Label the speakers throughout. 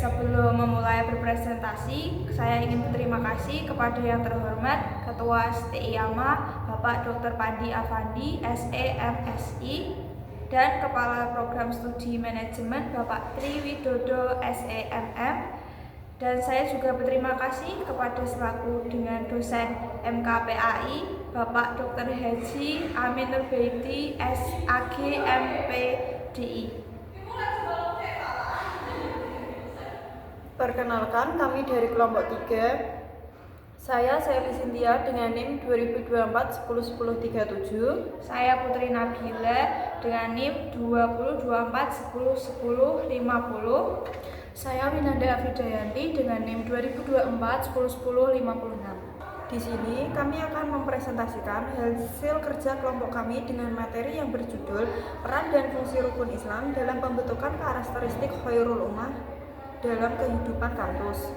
Speaker 1: Sebelum memulai berpresentasi, saya ingin berterima kasih kepada yang terhormat Ketua STIAMA Bapak Dr. Pandi Afandi, SEMSI, dan Kepala Program Studi Manajemen Bapak Tri Widodo, SEMM. Dan saya juga berterima kasih kepada selaku dengan dosen MKPAI Bapak Dr. Haji Amin Nurbaiti, SAG MPDI.
Speaker 2: Perkenalkan, kami dari kelompok 3. Saya Sally Cynthia dengan NIM 2024-10-10-37.
Speaker 1: Saya Putri Nabila dengan NIM 2024-10-10-50.
Speaker 3: Saya Winanda Afidayanti dengan NIM 2024-10-10-56.
Speaker 2: Di sini kami akan mempresentasikan hasil kerja kelompok kami dengan materi yang berjudul Peran dan Fungsi Rukun Islam dalam Pembentukan Karakteristik Khairul Ummah dalam Kehidupan Kampus.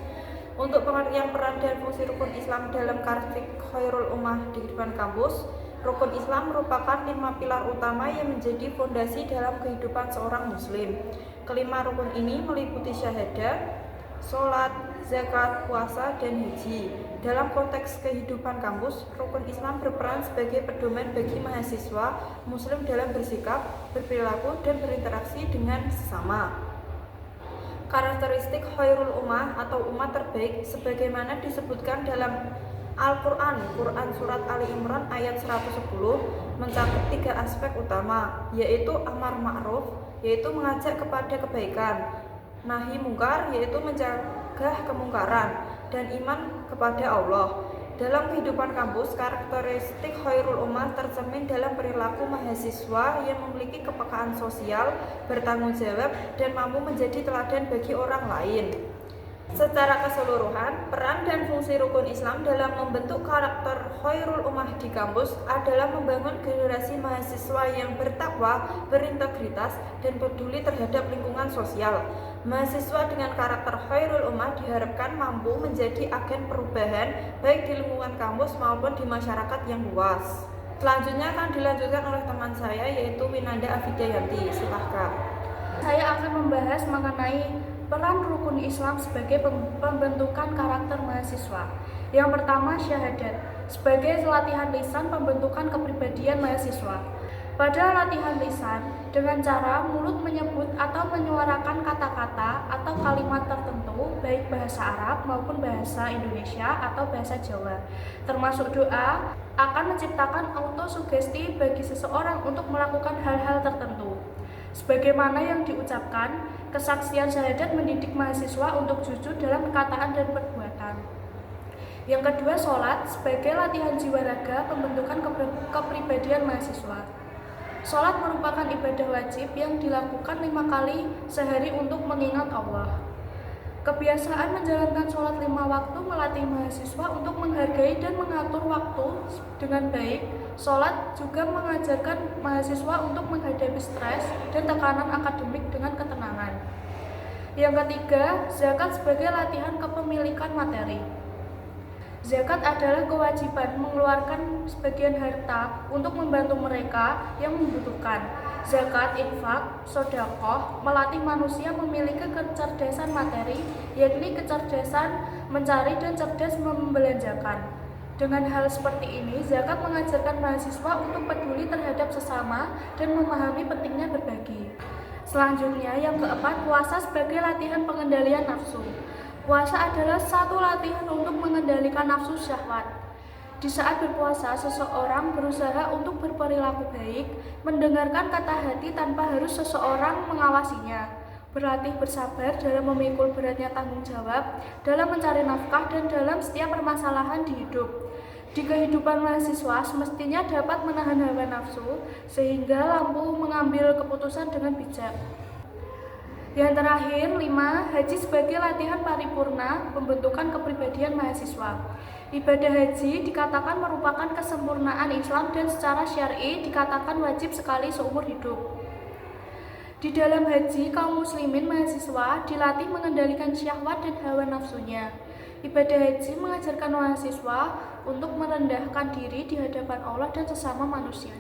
Speaker 2: Untuk pengertian peran dan fungsi rukun Islam dalam karakteristik Khairul Ummah di kehidupan kampus, rukun Islam merupakan 5 pilar utama yang menjadi fondasi dalam kehidupan seorang muslim. Kelima rukun ini meliputi syahadat, sholat, zakat, puasa, dan haji. Dalam konteks kehidupan kampus, rukun Islam berperan sebagai pedoman bagi mahasiswa muslim dalam bersikap, berperilaku, dan berinteraksi dengan sesama. Karakteristik Khairul Ummah atau umat terbaik sebagaimana disebutkan dalam Al-Quran, Quran Surat Ali Imran ayat 110 mencakup 3 aspek utama, yaitu amar ma'ruf, yaitu mengajak kepada kebaikan, nahi mungkar, yaitu mencegah kemungkaran, dan iman kepada Allah. Dalam kehidupan kampus, karakteristik Khairul Ummah tercermin dalam perilaku mahasiswa yang memiliki kepekaan sosial, bertanggung jawab, dan mampu menjadi teladan bagi orang lain. Secara keseluruhan, peran dan fungsi rukun Islam dalam membentuk karakter Khairul Ummah di kampus adalah membangun generasi mahasiswa yang bertakwa, berintegritas, dan peduli terhadap lingkungan sosial. Mahasiswa dengan karakter Khairul Ummah diharapkan mampu menjadi agen perubahan baik di lingkungan kampus maupun di masyarakat yang luas. Selanjutnya akan dilanjutkan oleh teman saya yaitu Winanda Afidayanti. Silahkan.
Speaker 3: Saya akan membahas mengenai peran rukun Islam sebagai pembentukan karakter mahasiswa. Yang pertama, syahadat sebagai latihan lisan pembentukan kepribadian mahasiswa. Pada latihan lisan, dengan cara mulut menyebut atau menyuarakan kata-kata atau kalimat tertentu, baik bahasa Arab maupun bahasa Indonesia atau bahasa Jawa, termasuk doa, akan menciptakan autosugesti bagi seseorang untuk melakukan hal-hal tertentu. Sebagaimana yang diucapkan, kesaksian syahadat mendidik mahasiswa untuk jujur dalam perkataan dan perbuatan. Yang kedua, sholat sebagai latihan jiwa raga pembentukan kepribadian mahasiswa. Sholat merupakan ibadah wajib yang dilakukan 5 kali sehari untuk mengingat Allah. Kebiasaan menjalankan sholat 5 waktu melatih mahasiswa untuk menghargai dan mengatur waktu dengan baik. Sholat juga mengajarkan mahasiswa untuk menghadapi stres dan tekanan akademik dengan ketenangan. Yang ketiga, zakat sebagai latihan kepemilikan materi. Zakat adalah kewajiban mengeluarkan sebagian harta untuk membantu mereka yang membutuhkan. Zakat, infak, sedekah melatih manusia memiliki kecerdasan materi, yakni kecerdasan mencari dan cerdas membelanjakan. Dengan hal seperti ini, zakat mengajarkan mahasiswa untuk peduli terhadap sesama dan memahami pentingnya berbagi. Selanjutnya, yang keempat, puasa sebagai latihan pengendalian nafsu. Puasa adalah satu latihan untuk mengendalikan nafsu syahwat. Di saat berpuasa, seseorang berusaha untuk berperilaku baik, mendengarkan kata hati tanpa harus seseorang mengawasinya, berlatih bersabar dalam memikul beratnya tanggung jawab, dalam mencari nafkah, dan dalam setiap permasalahan di hidup. Di kehidupan mahasiswa, semestinya dapat menahan hawa nafsu, sehingga mampu mengambil keputusan dengan bijak. Yang terakhir, 5. Haji sebagai latihan paripurna pembentukan kepribadian mahasiswa. Ibadah haji dikatakan merupakan kesempurnaan Islam dan secara syar'i dikatakan wajib sekali seumur hidup. Di dalam haji, kaum muslimin mahasiswa dilatih mengendalikan syahwat dan hawa nafsunya. Ibadah haji mengajarkan mahasiswa untuk merendahkan diri di hadapan Allah dan sesama manusia.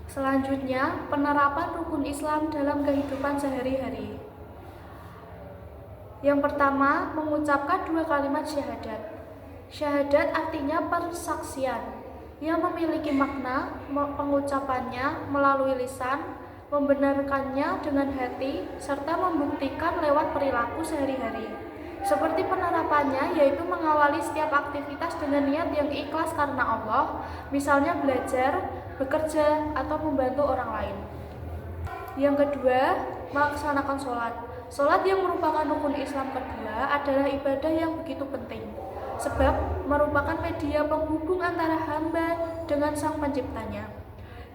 Speaker 3: Selanjutnya, penerapan rukun Islam dalam kehidupan sehari-hari. Yang pertama, mengucapkan 2 kalimat syahadat. Syahadat artinya persaksian yang memiliki makna pengucapannya melalui lisan, membenarkannya dengan hati, serta membuktikan lewat perilaku sehari-hari. Seperti penerapannya, yaitu mengawali setiap aktivitas dengan niat yang ikhlas karena Allah, misalnya belajar, bekerja, atau membantu orang lain. Yang kedua, melaksanakan sholat. Sholat yang merupakan rukun Islam kedua adalah ibadah yang begitu penting, sebab merupakan media penghubung antara hamba dengan Sang Penciptanya.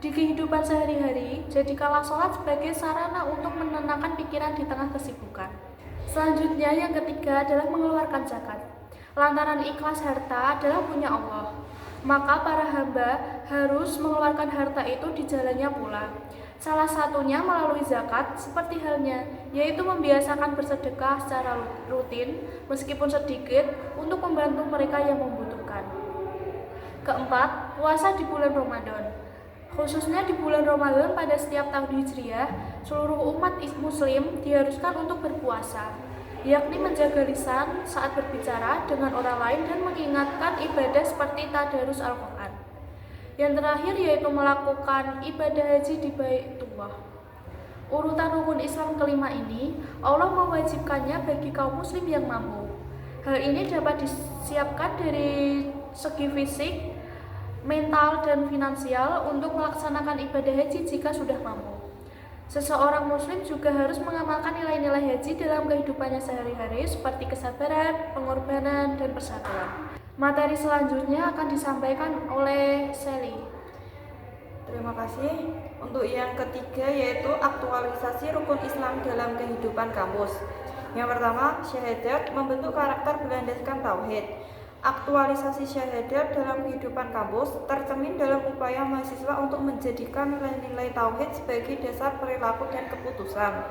Speaker 3: Di kehidupan sehari-hari, jadikanlah sholat sebagai sarana untuk menenangkan pikiran di tengah kesibukan. Selanjutnya, yang ketiga adalah mengeluarkan zakat. Lantaran ikhlas harta adalah punya Allah, maka para hamba harus mengeluarkan harta itu di jalannya pula. Salah satunya melalui zakat, seperti halnya, yaitu membiasakan bersedekah secara rutin, meskipun sedikit, untuk membantu mereka yang membutuhkan. Keempat, puasa di bulan Ramadan. Khususnya di bulan Ramadan pada setiap tahun Hijriah, seluruh umat Muslim diharuskan untuk berpuasa, yakni menjaga lisan saat berbicara dengan orang lain dan mengingatkan ibadah seperti tadarus Al-Quran. Yang terakhir yaitu melakukan ibadah haji di Baitullah. Urutan rukun Islam kelima ini, Allah mewajibkannya bagi kaum muslim yang mampu. Hal ini dapat disiapkan dari segi fisik, mental, dan finansial untuk melaksanakan ibadah haji jika sudah mampu. Seseorang muslim juga harus mengamalkan nilai-nilai haji dalam kehidupannya sehari-hari seperti kesabaran, pengorbanan, dan persatuan. Materi selanjutnya akan disampaikan oleh Sally.
Speaker 2: Terima kasih. Untuk yang ketiga yaitu aktualisasi rukun Islam dalam kehidupan kampus. Yang pertama, syahadat membentuk karakter berlandaskan tauhid. Aktualisasi syahadat dalam kehidupan kampus tercermin dalam upaya mahasiswa untuk menjadikan nilai-nilai tauhid sebagai dasar perilaku dan keputusan.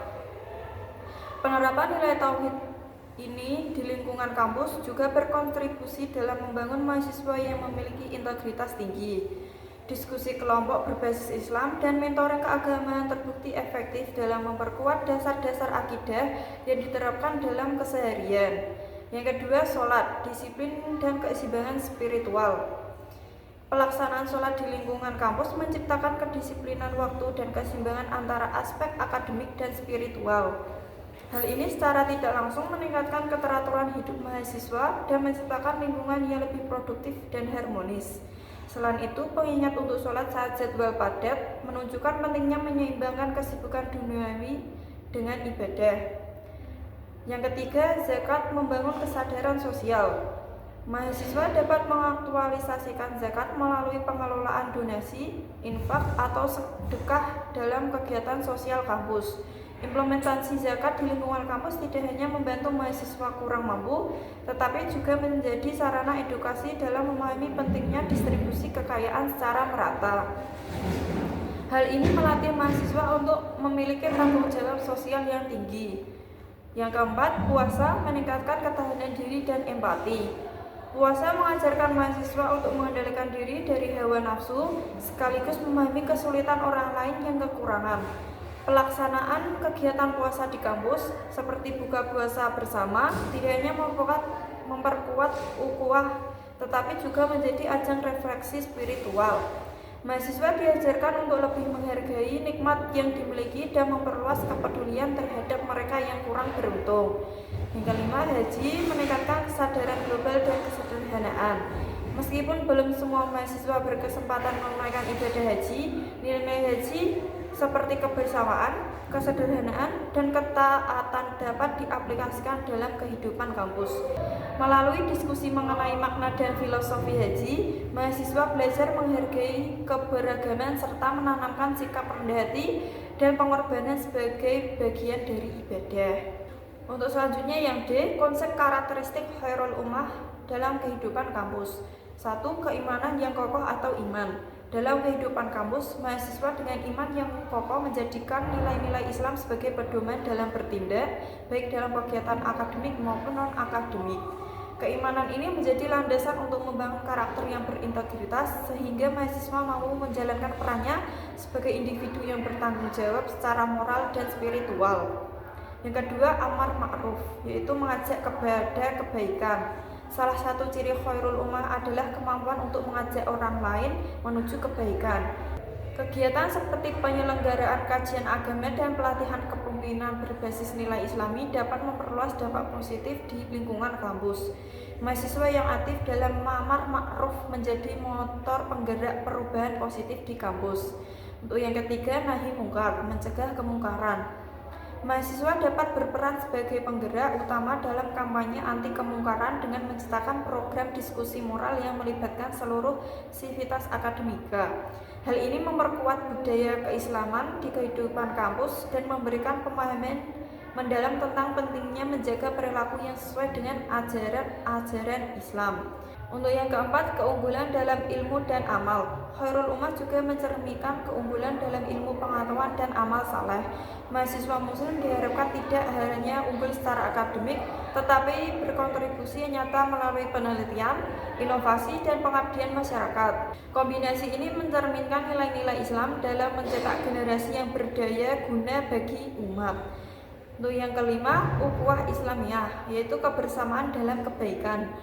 Speaker 2: Penerapan nilai tauhid ini di lingkungan kampus juga berkontribusi dalam membangun mahasiswa yang memiliki integritas tinggi. Diskusi kelompok berbasis Islam dan mentoring keagamaan terbukti efektif dalam memperkuat dasar-dasar akidah yang diterapkan dalam keseharian. Yang kedua, sholat, disiplin dan keseimbangan spiritual. Pelaksanaan sholat di lingkungan kampus menciptakan kedisiplinan waktu dan keseimbangan antara aspek akademik dan spiritual. Hal ini secara tidak langsung meningkatkan keteraturan hidup mahasiswa dan menciptakan lingkungan yang lebih produktif dan harmonis. Selain itu, pengingat untuk sholat saat jadwal padat menunjukkan pentingnya menyeimbangkan kesibukan duniawi dengan ibadah. Yang ketiga, zakat membangun kesadaran sosial. Mahasiswa dapat mengaktualisasikan zakat melalui pengelolaan donasi, infak, atau sedekah dalam kegiatan sosial kampus. Implementasi zakat di lingkungan kampus tidak hanya membantu mahasiswa kurang mampu, tetapi juga menjadi sarana edukasi dalam memahami pentingnya distribusi kekayaan secara merata. Hal ini melatih mahasiswa untuk memiliki tanggung jawab sosial yang tinggi. Yang keempat, puasa meningkatkan ketahanan diri dan empati. Puasa mengajarkan mahasiswa untuk mengendalikan diri dari hawa nafsu, sekaligus memahami kesulitan orang lain yang kekurangan. Pelaksanaan kegiatan puasa di kampus, seperti buka puasa bersama, tidak hanya memperkuat ukhuwah, tetapi juga menjadi ajang refleksi spiritual. Mahasiswa diajarkan untuk lebih menghargai nikmat yang dimiliki dan memperluas kepedulian terhadap mereka yang kurang beruntung. Yang kelima, haji meningkatkan kesadaran global dan kesederhanaan. Meskipun belum semua mahasiswa berkesempatan menunaikan ibadah haji, nilai haji seperti kebersamaan, kesederhanaan, dan ketaatan dapat diaplikasikan dalam kehidupan kampus. Melalui diskusi mengenai makna dan filosofi haji, mahasiswa belajar menghargai keberagaman serta menanamkan sikap rendah hati dan pengorbanan sebagai bagian dari ibadah. Untuk selanjutnya yang D, konsep karakteristik khairul ummah dalam kehidupan kampus. 1. Keimanan yang kokoh atau iman. Dalam kehidupan kampus, mahasiswa dengan iman yang kokoh menjadikan nilai-nilai Islam sebagai pedoman dalam bertindak, baik dalam kegiatan akademik maupun non-akademik. Keimanan ini menjadi landasan untuk membangun karakter yang berintegritas, sehingga mahasiswa mampu menjalankan perannya sebagai individu yang bertanggung jawab secara moral dan spiritual. Yang kedua, amar ma'ruf, yaitu mengajak kepada kebaikan. Salah satu ciri khairul ummah adalah kemampuan untuk mengajak orang lain menuju kebaikan. Kegiatan seperti penyelenggaraan kajian agama dan pelatihan kepemimpinan berbasis nilai Islami dapat memperluas dampak positif di lingkungan kampus. Mahasiswa yang aktif dalam amar ma'ruf menjadi motor penggerak perubahan positif di kampus. Untuk yang ketiga, nahi mungkar, mencegah kemungkaran. Mahasiswa dapat berperan sebagai penggerak utama dalam kampanye anti kemungkaran dengan menciptakan program diskusi moral yang melibatkan seluruh sivitas akademika. Hal ini memperkuat budaya keislaman di kehidupan kampus dan memberikan pemahaman mendalam tentang pentingnya menjaga perilaku yang sesuai dengan ajaran Islam. Untuk yang keempat, keunggulan dalam ilmu dan amal. Khairul ummah juga mencerminkan keunggulan dalam ilmu pengetahuan dan amal saleh. Mahasiswa muslim diharapkan tidak hanya unggul secara akademik, tetapi berkontribusi nyata melalui penelitian, inovasi, dan pengabdian masyarakat. Kombinasi ini mencerminkan nilai-nilai Islam dalam mencetak generasi yang berdaya guna bagi umat. Untuk yang kelima, ukhuwah Islamiyah, yaitu kebersamaan dalam kebaikan.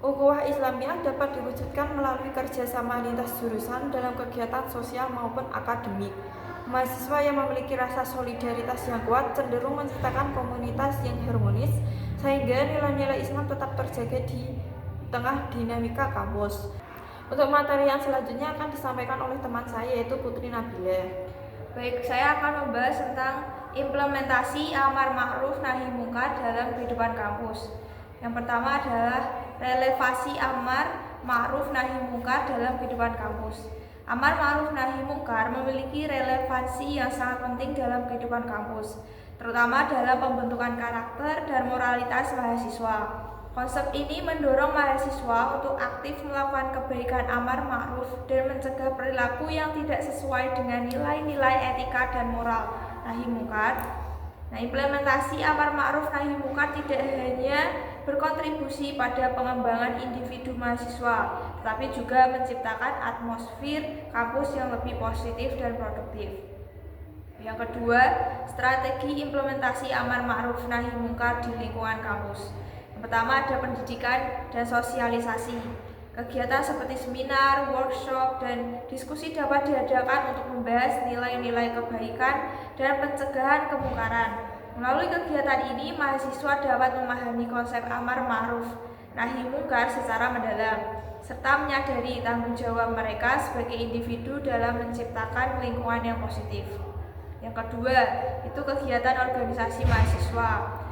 Speaker 2: Ukhuwah Islamiyah dapat diwujudkan melalui kerjasama lintas jurusan dalam kegiatan sosial maupun akademik. Mahasiswa yang memiliki rasa solidaritas yang kuat cenderung menciptakan komunitas yang harmonis, sehingga nilai-nilai Islam tetap terjaga di tengah dinamika kampus. Untuk materi yang selanjutnya akan disampaikan oleh teman saya, yaitu Putri Nabila.
Speaker 1: Baik, saya akan membahas tentang implementasi amar ma'ruf nahi mungkar dalam kehidupan kampus. Yang pertama adalah relevasi amar ma'ruf nahi mungkar dalam kehidupan kampus. Amar ma'ruf nahi mungkar memiliki relevansi yang sangat penting dalam kehidupan kampus, terutama dalam pembentukan karakter dan moralitas mahasiswa. Konsep ini mendorong mahasiswa untuk aktif melakukan kebaikan amar ma'ruf dan mencegah perilaku yang tidak sesuai dengan nilai-nilai etika dan moral nahi mungkar. Nah, implementasi amar ma'ruf nahi mungkar tidak hanya berkontribusi pada pengembangan individu mahasiswa, tetapi juga menciptakan atmosfer kampus yang lebih positif dan produktif. Yang kedua, strategi implementasi amar ma'ruf nahi mungkar di lingkungan kampus. Yang pertama ada pendidikan dan sosialisasi. Kegiatan seperti seminar, workshop, dan diskusi dapat diadakan untuk membahas nilai-nilai kebaikan dan pencegahan kemungkaran. Melalui kegiatan ini, mahasiswa dapat memahami konsep amar ma'ruf nahi mungkar secara mendalam, serta menyadari tanggung jawab mereka sebagai individu dalam menciptakan lingkungan yang positif. Yang kedua, itu kegiatan organisasi mahasiswa.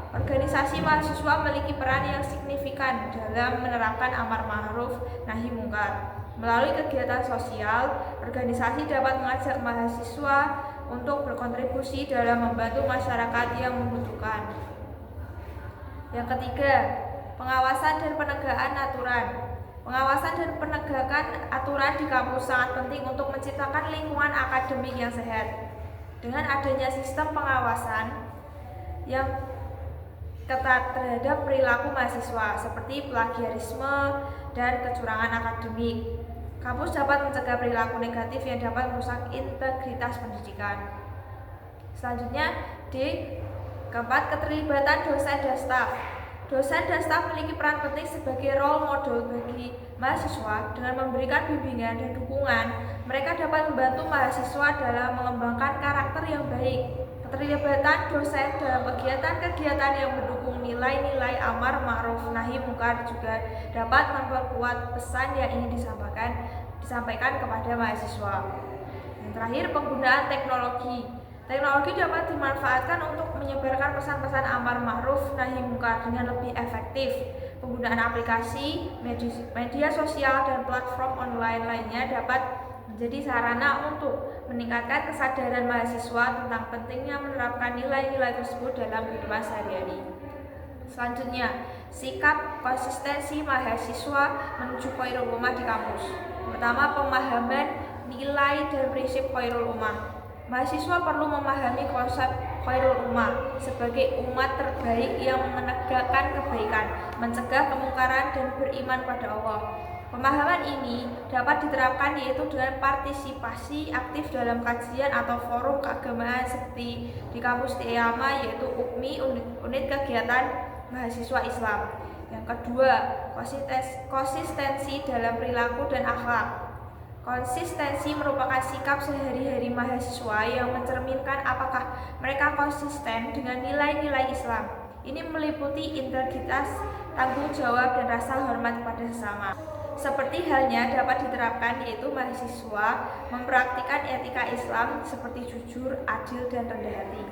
Speaker 1: Organisasi mahasiswa memiliki peran yang signifikan dalam menerapkan amar ma'ruf nahi mungkar. Melalui kegiatan sosial, organisasi dapat mengajak mahasiswa untuk berkontribusi dalam membantu masyarakat yang membutuhkan. Yang ketiga, pengawasan dan penegakan aturan. Pengawasan dan penegakan aturan di kampus sangat penting untuk menciptakan lingkungan akademik yang sehat. Dengan adanya sistem pengawasan yang ketat terhadap perilaku mahasiswa seperti plagiarisme dan kecurangan akademik, kampus dapat mencegah perilaku negatif yang dapat merusak integritas pendidikan. Selanjutnya, keempat, keterlibatan dosen dan staf. Dosen dan staf memiliki peran penting sebagai role model bagi mahasiswa. Dengan memberikan bimbingan dan dukungan, mereka dapat membantu mahasiswa dalam mengembangkan karakter yang baik. Keterlibatan dosen dalam kegiatan-kegiatan yang mendukung nilai-nilai amar ma'ruf nahi mungkar juga dapat memperkuat pesan yang ingin disampaikan kepada mahasiswa. Yang terakhir, penggunaan teknologi. Teknologi dapat dimanfaatkan untuk menyebarkan pesan-pesan amar ma'ruf nahi mungkar dengan lebih efektif. Penggunaan aplikasi, media sosial, dan platform online lainnya dapat menjadi sarana untuk meningkatkan kesadaran mahasiswa tentang pentingnya menerapkan nilai-nilai tersebut dalam kehidupan sehari-hari. Selanjutnya, sikap konsistensi mahasiswa menuju khairul ummah di kampus. Pertama, pemahaman nilai dan prinsip khairul ummah. Mahasiswa perlu memahami konsep khairul ummah sebagai umat terbaik yang menegakkan kebaikan, mencegah kemungkaran, dan beriman pada Allah. Pemahaman ini dapat diterapkan yaitu dengan partisipasi aktif dalam kajian atau forum keagamaan seperti di kampus TIAMA yaitu UKMI, unit kegiatan mahasiswa Islam. Yang kedua, konsistensi dalam perilaku dan akhlak. Konsistensi merupakan sikap sehari-hari mahasiswa yang mencerminkan apakah mereka konsisten dengan nilai-nilai Islam. Ini meliputi integritas, tanggung jawab, dan rasa hormat kepada sesama. Seperti halnya dapat diterapkan yaitu mahasiswa mempraktikkan etika Islam seperti jujur, adil, dan rendah hati.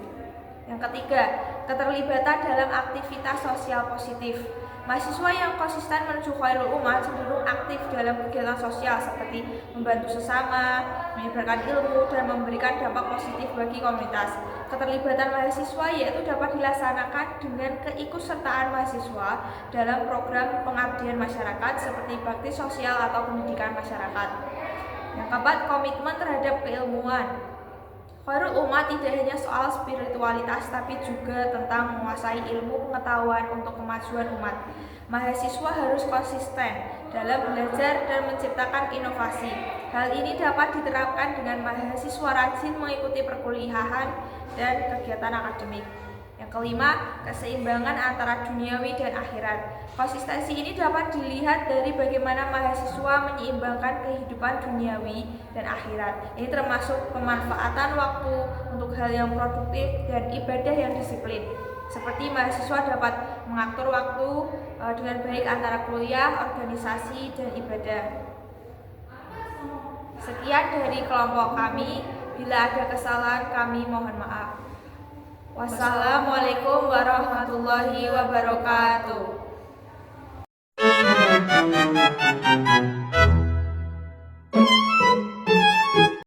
Speaker 1: Yang ketiga, keterlibatan dalam aktivitas sosial positif. Mahasiswa yang konsisten menuju khairul ummah cenderung aktif dalam kegiatan sosial seperti membantu sesama, menyebarkan ilmu, dan memberikan dampak positif bagi komunitas. Keterlibatan mahasiswa yaitu dapat dilaksanakan dengan keikutsertaan mahasiswa dalam program pengabdian masyarakat seperti bakti sosial atau pendidikan masyarakat. Yang keempat, komitmen terhadap keilmuan. Khairul ummah tidak hanya soal spiritualitas tapi juga tentang menguasai ilmu pengetahuan untuk kemajuan umat. Mahasiswa harus konsisten dalam belajar dan menciptakan inovasi. Hal ini dapat diterapkan dengan mahasiswa rajin mengikuti perkuliahan dan kegiatan akademik. Yang kelima, keseimbangan antara duniawi dan akhirat. Konsistensi ini dapat dilihat dari bagaimana mahasiswa menyeimbangkan kehidupan duniawi dan akhirat. Ini termasuk pemanfaatan waktu untuk hal yang produktif dan ibadah yang disiplin. Seperti mahasiswa dapat mengatur waktu dengan baik antara kuliah, organisasi, dan ibadah. Sekian dari kelompok kami. Bila ada kesalahan kami mohon maaf. Wassalamualaikum warahmatullahi wabarakatuh.